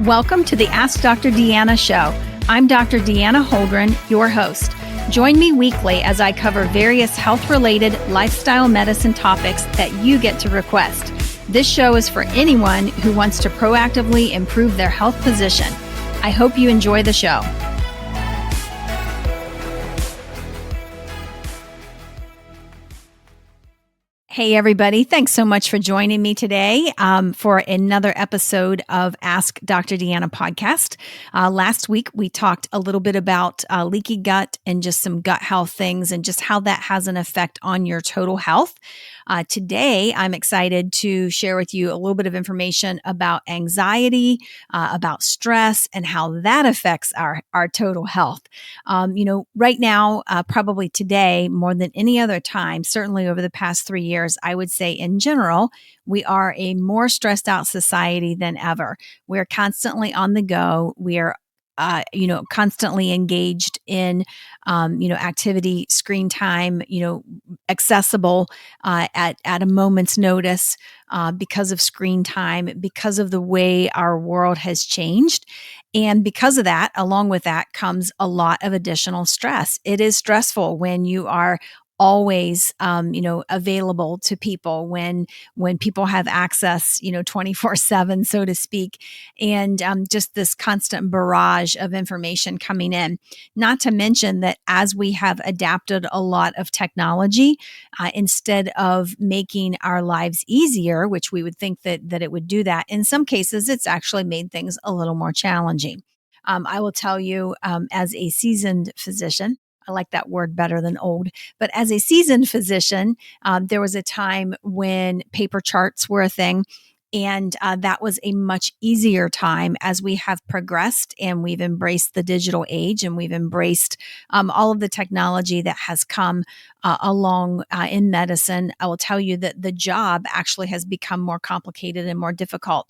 Welcome to the Ask Dr. Deanna show. I'm Dr. Deanna Holdren, your host. Join me weekly as I cover various health-related lifestyle medicine topics that you get to request. This show is for anyone who wants to proactively improve their health position. I hope you enjoy the show. Hey, everybody. Thanks so much for joining me today for another episode of Ask Dr. Deanna podcast. Last week, we talked a little bit about leaky gut and just some gut health things and just how that has an effect on your total health. Today, I'm excited to share with you a little bit of information about anxiety, about stress, and how that affects our total health. Right now, probably today, more than any other time, certainly over the past 3 years, I would say in general, we are a more stressed out society than ever. We're constantly on the go. We are constantly engaged in, activity, screen time, accessible at a moment's notice because of screen time, because of the way our world has changed. And because of that, along with that comes a lot of additional stress. It is stressful when you are always, available to people when people have access, 24/7, so to speak, and just this constant barrage of information coming in. Not to mention that as we have adapted a lot of technology, instead of making our lives easier, which we would think that it would do that, in some cases, it's actually made things a little more challenging. I will tell you, as a seasoned physician, I like that word better than old. But as a seasoned physician, there was a time when paper charts were a thing. And that was a much easier time as we have progressed and we've embraced the digital age and we've embraced all of the technology that has come along in medicine. I will tell you that the job actually has become more complicated and more difficult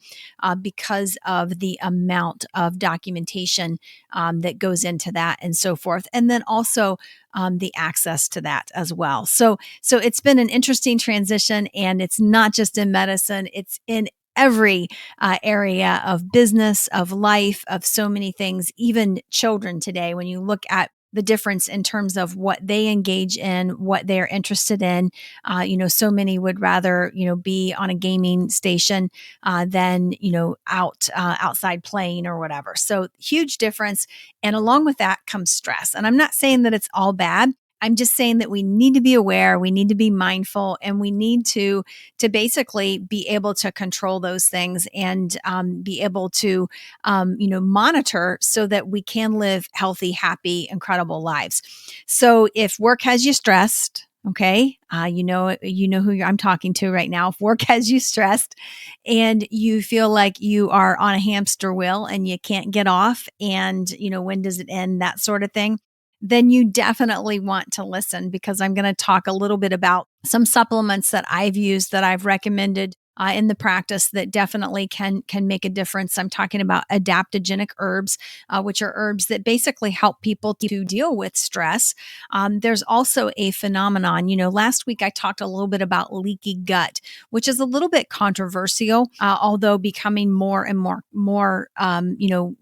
because of the amount of documentation that goes into that and so forth. And then also the access to that as well. So it's been an interesting transition, and it's not just in medicine, it's in every area of business, of life, of so many things, even children today. When you look at the difference in terms of what they engage in, what they're interested in. So many would rather, be on a gaming station than, outside playing or whatever. So huge difference. And along with that comes stress. And I'm not saying that it's all bad. I'm just saying that we need to be aware, we need to be mindful, and we need to basically be able to control those things and be able to, monitor so that we can live healthy, happy, incredible lives. So if work has you stressed, okay, you know who I'm talking to right now. If work has you stressed and you feel like you are on a hamster wheel and you can't get off, and when does it end, that sort of thing, then you definitely want to listen, because I'm going to talk a little bit about some supplements that I've used, that I've recommended in the practice, that definitely can make a difference. I'm talking about adaptogenic herbs, which are herbs that basically help people to deal with stress. There's also a phenomenon, last week I talked a little bit about leaky gut, which is a little bit controversial, although becoming more and more,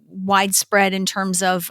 widespread in terms of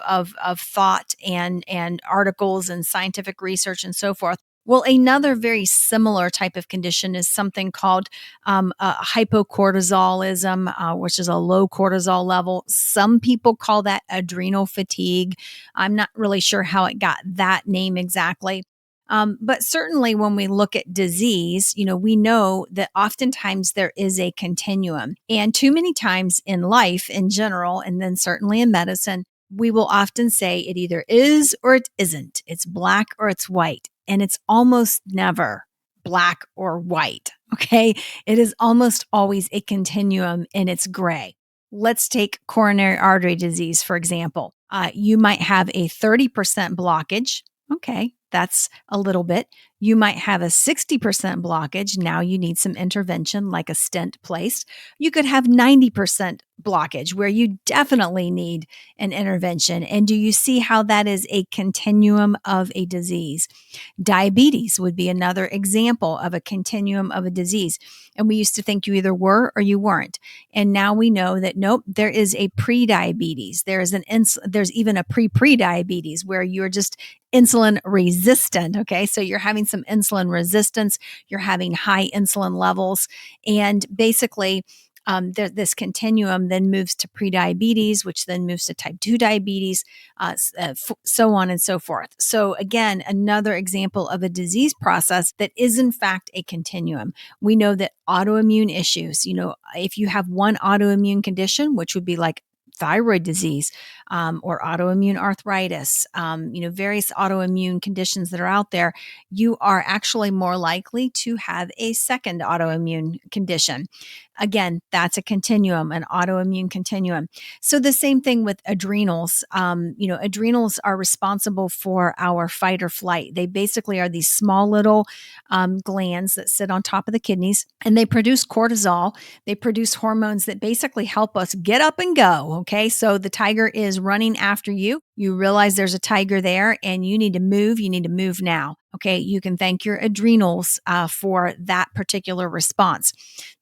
thought and articles and scientific research and so forth. Well, another very similar type of condition is something called hypocortisolism, which is a low cortisol level. Some people call that adrenal fatigue. I'm not really sure how it got that name exactly. But certainly when we look at disease, we know that oftentimes there is a continuum. And too many times in life in general, and then certainly in medicine, we will often say it either is or it isn't. It's black or it's white. And it's almost never black or white, okay? It is almost always a continuum, and it's gray. Let's take coronary artery disease, for example. You might have a 30% blockage. Okay, that's a little bit. You might have a 60% blockage. Now you need some intervention like a stent placed. You could have 90% blockage where you definitely need an intervention. And do you see how that is a continuum of a disease? Diabetes would be another example of a continuum of a disease. And we used to think you either were or you weren't. And now we know that nope, there is a pre-diabetes. There's even a pre-diabetes where you're just insulin resistant. Okay. So you're having some insulin resistance, you're having high insulin levels. And basically, this continuum then moves to prediabetes, which then moves to type 2 diabetes, so on and so forth. So, again, another example of a disease process that is, in fact, a continuum. We know that autoimmune issues, if you have one autoimmune condition, which would be like thyroid disease or autoimmune arthritis, various autoimmune conditions that are out there, you are actually more likely to have a second autoimmune condition. Again, that's a continuum, an autoimmune continuum. So the same thing with adrenals. Adrenals are responsible for our fight or flight. They basically are these small little glands that sit on top of the kidneys, and they produce cortisol. They produce hormones that basically help us get up and go. Okay. So the tiger is running after you. You realize there's a tiger there and you need to move. You need to move now. Okay. You can thank your adrenals for that particular response.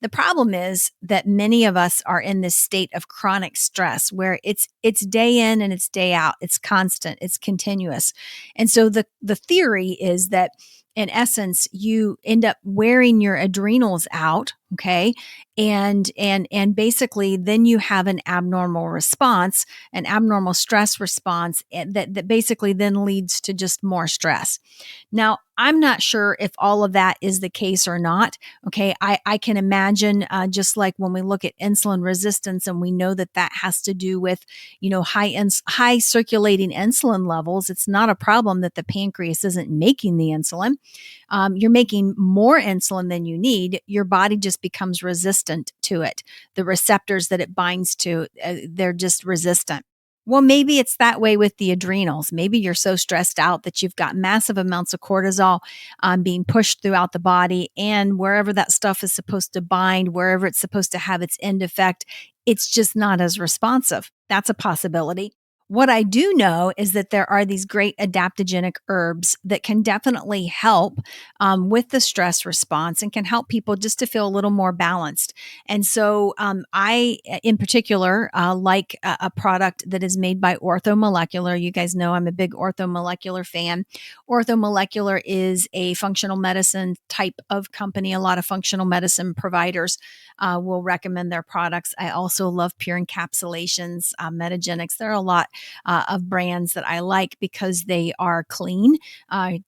The problem is that many of us are in this state of chronic stress where it's day in and it's day out. It's constant. It's continuous. And so the theory is that in essence, you end up wearing your adrenals out, okay? And basically then you have an abnormal response, an abnormal stress response that basically then leads to just more stress. Now, I'm not sure if all of that is the case or not. Okay. I can imagine just like when we look at insulin resistance and we know that that has to do with, high circulating insulin levels. It's not a problem that the pancreas isn't making the insulin. You're making more insulin than you need. Your body just becomes resistant to it. The receptors that it binds to, they're just resistant. Well, maybe it's that way with the adrenals. Maybe you're so stressed out that you've got massive amounts of cortisol being pushed throughout the body, and wherever that stuff is supposed to bind, wherever it's supposed to have its end effect, it's just not as responsive. That's a possibility. What I do know is that there are these great adaptogenic herbs that can definitely help with the stress response and can help people just to feel a little more balanced. And so I, in particular, like a product that is made by Orthomolecular. You guys know I'm a big Orthomolecular fan. Orthomolecular is a functional medicine type of company. A lot of functional medicine providers will recommend their products. I also love Pure Encapsulations, Metagenics. There are a lot of brands that I like because they are clean.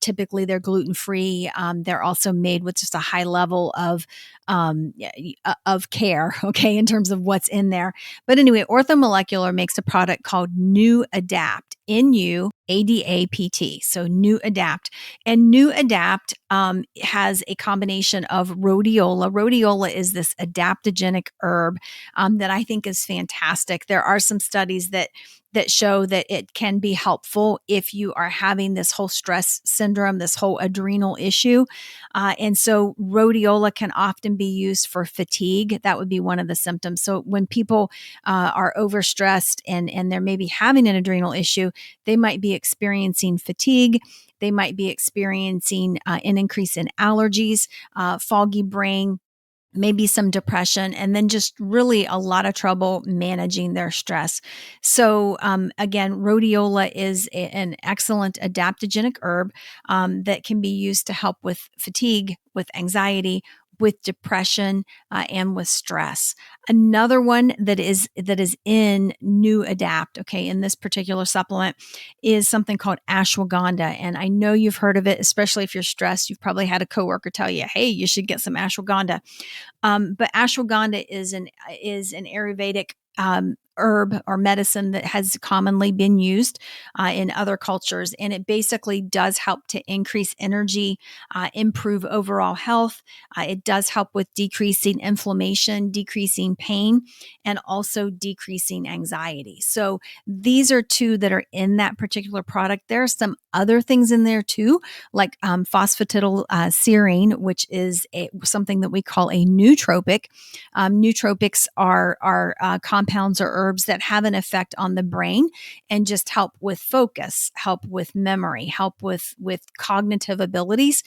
Typically, they're gluten-free. They're also made with just a high level of care, okay, in terms of what's in there. But anyway, Orthomolecular makes a product called New Adapt, NUADAPT. So New Adapt. And New Adapt has a combination of rhodiola. Rhodiola is this adaptogenic herb that I think is fantastic. There are some studies that show that it can be helpful if you are having this whole stress syndrome, this whole adrenal issue. And so rhodiola can often be used for fatigue. That would be one of the symptoms. So when people are overstressed and they're maybe having an adrenal issue, they might be experiencing fatigue. They might be experiencing an increase in allergies, foggy brain, maybe some depression, and then just really a lot of trouble managing their stress. So again, rhodiola is an excellent adaptogenic herb that can be used to help with fatigue, with anxiety, with depression, and with stress. Another one that is in New Adapt, okay, in this particular supplement is something called ashwagandha. And I know you've heard of it, especially if you're stressed. You've probably had a coworker tell you, hey, you should get some ashwagandha. But ashwagandha is an Ayurvedic herb or medicine that has commonly been used in other cultures. And it basically does help to increase energy, improve overall health. It does help with decreasing inflammation, decreasing pain, and also decreasing anxiety. So these are two that are in that particular product. There are some other things in there too, like phosphatidylserine, which is something that we call a nootropic. Nootropics are compounds or herbs that have an effect on the brain and just help with focus, help with memory, help with cognitive abilities.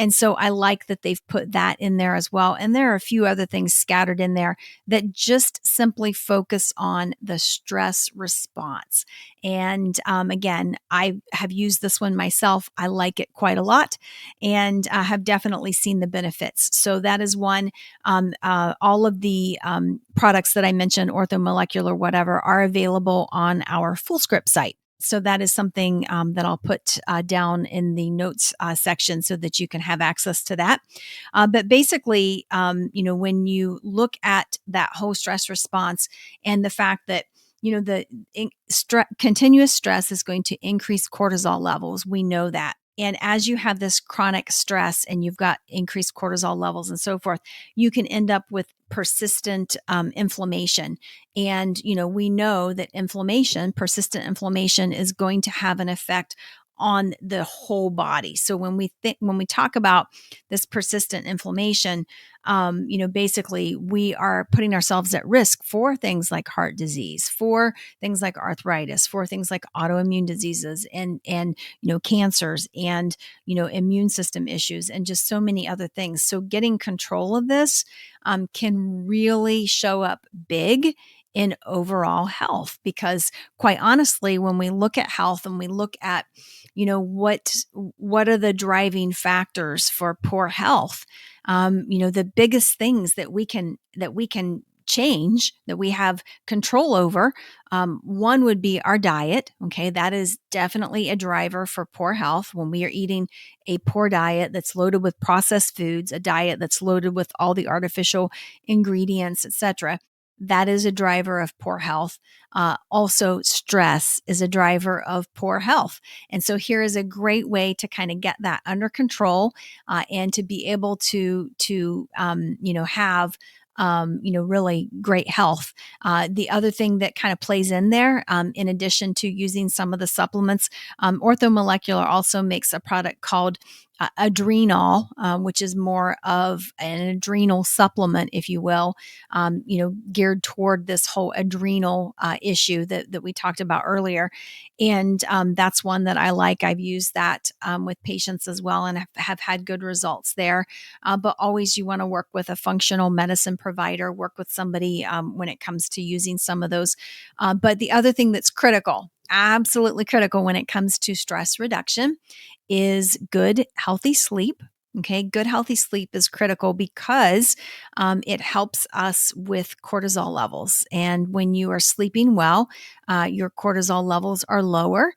And so I like that they've put that in there as well. And there are a few other things scattered in there that just simply focus on the stress response. And again, I have used this one myself. I like it quite a lot and have definitely seen the benefits. So that is one. All of the products that I mentioned, orthomolecular, whatever, are available on our FullScript site. So that is something that I'll put down in the notes section so that you can have access to that. But basically, when you look at that whole stress response and the fact that, the continuous stress is going to increase cortisol levels, we know that. And as you have this chronic stress and you've got increased cortisol levels and so forth, you can end up with persistent inflammation. And, we know that persistent inflammation is going to have an effect on the whole body. So when we talk about this persistent inflammation, basically we are putting ourselves at risk for things like heart disease, for things like arthritis, for things like autoimmune diseases and cancers and, immune system issues and just so many other things. So getting control of this can really show up big in overall health, because quite honestly, when we look at health and we look at, what are the driving factors for poor health, the biggest things that we can change, that we have control over, one would be our diet. Okay, that is definitely a driver for poor health. When we are eating a poor diet that's loaded with processed foods, a diet that's loaded with all the artificial ingredients, etc., that is a driver of poor health. Also, stress is a driver of poor health. And so here is a great way to kind of get that under control and to be able to have really great health. The other thing that kind of plays in there, in addition to using some of the supplements, Orthomolecular also makes a product called Adrenal, which is more of an adrenal supplement, if you will, geared toward this whole adrenal issue that we talked about earlier. And that's one that I like. I've used that with patients as well and have had good results there. But always you want to work with a functional medicine provider, work with somebody when it comes to using some of those. But the other thing that's critical, absolutely critical when it comes to stress reduction, is good, healthy sleep. Okay, good, healthy sleep is critical because it helps us with cortisol levels. And when you are sleeping well, your cortisol levels are lower.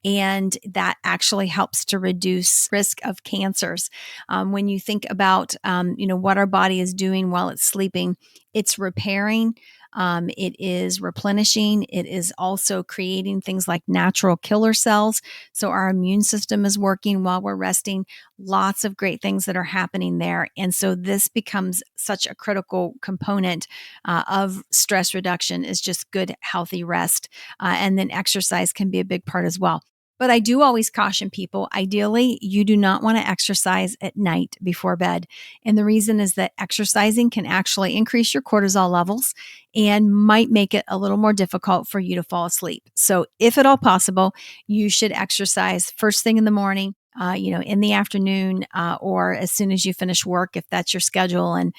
And that actually helps to reduce risk of cancers. When you think about, what our body is doing while it's sleeping, it's repairing. It is replenishing. It is also creating things like natural killer cells. So our immune system is working while we're resting. Lots of great things that are happening there. And so this becomes such a critical component of stress reduction, is just good, healthy rest. And then exercise can be a big part as well. But I do always caution people, ideally, you do not want to exercise at night before bed. And the reason is that exercising can actually increase your cortisol levels and might make it a little more difficult for you to fall asleep. So if at all possible, you should exercise first thing in the morning, in the afternoon, or as soon as you finish work, if that's your schedule, and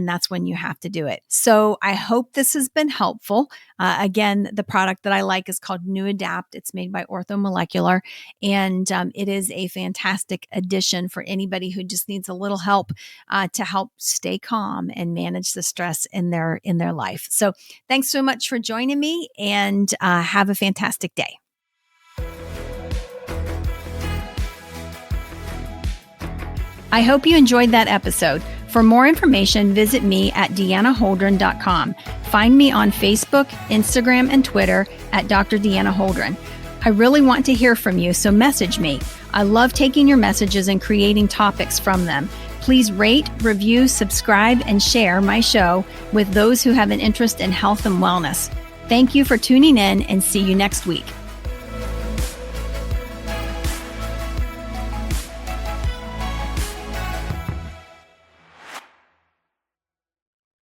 that's when you have to do it. So I hope this has been helpful. Again, the product that I like is called New Adapt. It's made by Orthomolecular, and it is a fantastic addition for anybody who just needs a little help to help stay calm and manage the stress in their life. So thanks so much for joining me, and have a fantastic day. I hope you enjoyed that episode. For more information, visit me at deannaholdren.com. Find me on Facebook, Instagram, and Twitter at Dr. Deanna Holdren. I really want to hear from you, so message me. I love taking your messages and creating topics from them. Please rate, review, subscribe, and share my show with those who have an interest in health and wellness. Thank you for tuning in, and see you next week.